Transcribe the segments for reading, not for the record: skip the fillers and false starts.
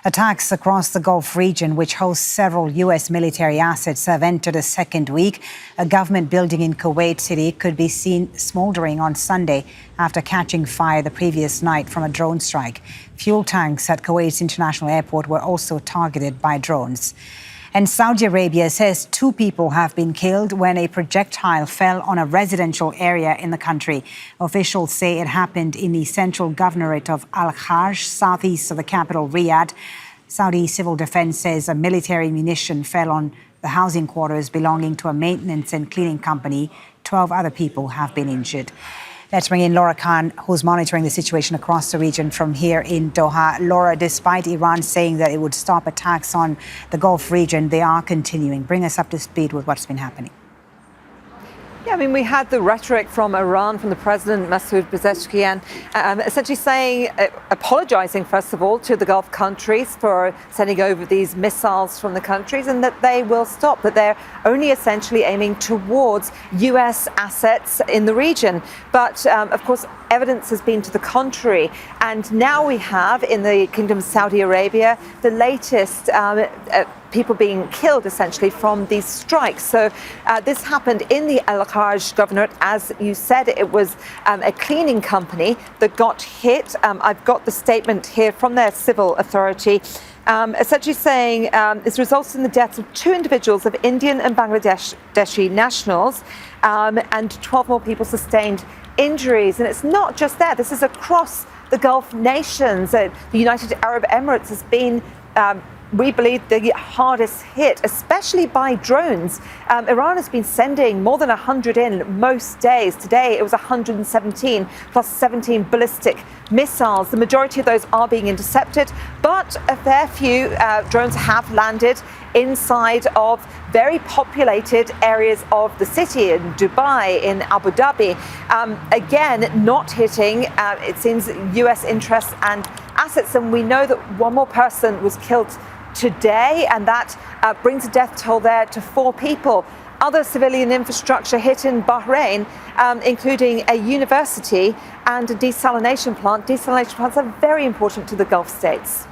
Attacks across the Gulf region, which hosts several U.S. military assets, have entered a second week. A government building in Kuwait City could be seen smoldering on Sunday after catching fire the previous night from a drone strike. Fuel tanks at Kuwait's international airport were also targeted by drones. And Saudi Arabia says 2 people have been killed when a projectile fell on a residential area in the country. Officials say it happened in the central governorate of al-Kharj, southeast of the capital, Riyadh. Saudi Civil Defense says a military munition fell on the housing quarters belonging to a maintenance and cleaning company. 12 other people have been injured. Let's bring in Laura Khan, who's monitoring the situation across the region from here in Doha. Laura, despite Iran saying that it would stop attacks on the Gulf region, they are continuing. Bring us up to speed with what's been happening. Yeah, I mean, we had the rhetoric from Iran, from the president, Masoud Pezeshkian, essentially saying, apologizing, first of all, to the Gulf countries for sending over these missiles from the countries, and that they will stop, that they're only essentially aiming towards US assets in the region. But, of course, evidence has been to the contrary. And now we have, in the Kingdom of Saudi Arabia, the latest people being killed, essentially, from these strikes. So this happened in the al-Kharj governorate. As you said, it was a cleaning company that got hit. I've got the statement here from their civil authority, essentially saying this results in the deaths of 2 individuals of Indian and Bangladeshi nationals, and 12 more people sustained injuries. And it's not just there. This is across the Gulf nations. The United Arab Emirates has been we believe the hardest hit, especially by drones. Iran has been sending more than 100 in most days. Today it was 117 plus 17 ballistic missiles. The majority of those are being intercepted, but a fair few drones have landed inside of very populated areas of the city, in Dubai, in Abu Dhabi. Again, not hitting, it seems, US interests and assets. And we know that 1 more person was killed today, and that brings the death toll there to 4 people. Other civilian infrastructure hit in Bahrain, including a university and a desalination plant. Desalination plants are very important to the Gulf states.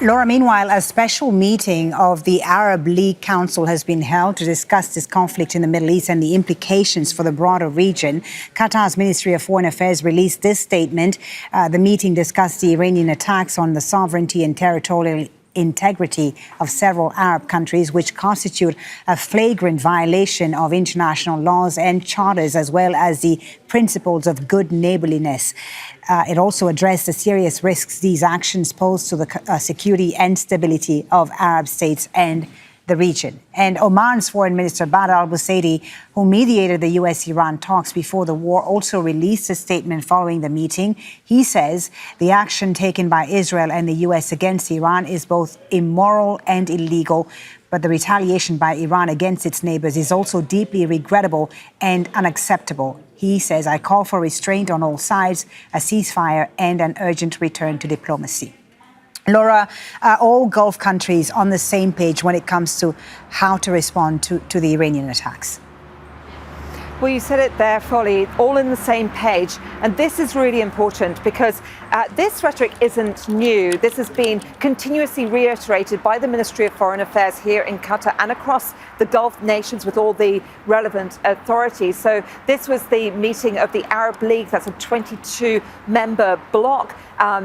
Laura, meanwhile, a special meeting of the Arab League Council has been held to discuss this conflict in the Middle East and the implications for the broader region. Qatar's Ministry of Foreign Affairs released this statement. The meeting discussed the Iranian attacks on the sovereignty and territorial integrity of several Arab countries, which constitute a flagrant violation of international laws and charters, as well as the principles of good neighborliness. It also addressed the serious risks these actions pose to the security and stability of Arab states and the region. And Oman's Foreign Minister Badr al-Busaidi, who mediated the US-Iran talks before the war, also released a statement following the meeting. He says the action taken by Israel and the US against Iran is both immoral and illegal, but the retaliation by Iran against its neighbors is also deeply regrettable and unacceptable. He says, I call for restraint on all sides, a ceasefire, and an urgent return to diplomacy. Laura, are all Gulf countries on the same page when it comes to how to respond to the Iranian attacks? Well, you said it there, Folly, all in the same page. And this is really important because this rhetoric isn't new. This has been continuously reiterated by the Ministry of Foreign Affairs here in Qatar and across the Gulf nations with all the relevant authorities. So this was the meeting of the Arab League. That's a 22-member bloc.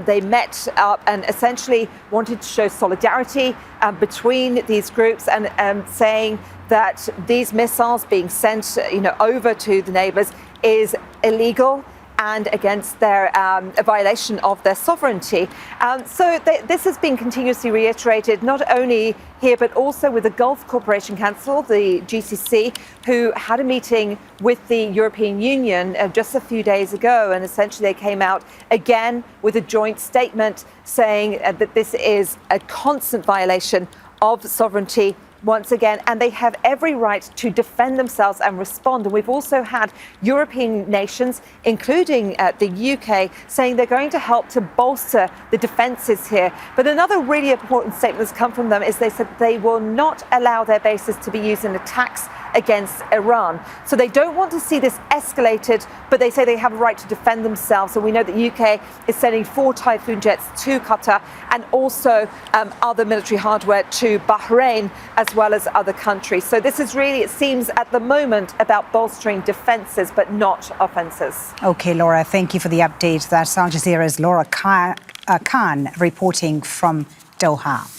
They met up and essentially wanted to show solidarity between these groups and saying that these missiles being sent, over to the neighbours is illegal and against their a violation of their sovereignty. This has been continuously reiterated, not only here, but also with the Gulf Cooperation Council, the GCC, who had a meeting with the European Union just a few days ago. And essentially they came out again with a joint statement saying that this is a constant violation of sovereignty once again, and they have every right to defend themselves and respond. And we've also had European nations, including the UK, saying they're going to help to bolster the defences here. But another really important statement that's come from them is they said they will not allow their bases to be used in attacks against Iran. So they don't want to see this escalated, but they say they have a right to defend themselves. So we know that the UK is sending 4 Typhoon jets to Qatar and also other military hardware to Bahrain as well as other countries. So this is really, it seems at the moment, about bolstering defences but not offences. OK, Laura, thank you for the update. That's Al Jazeera's Laura Khan reporting from Doha.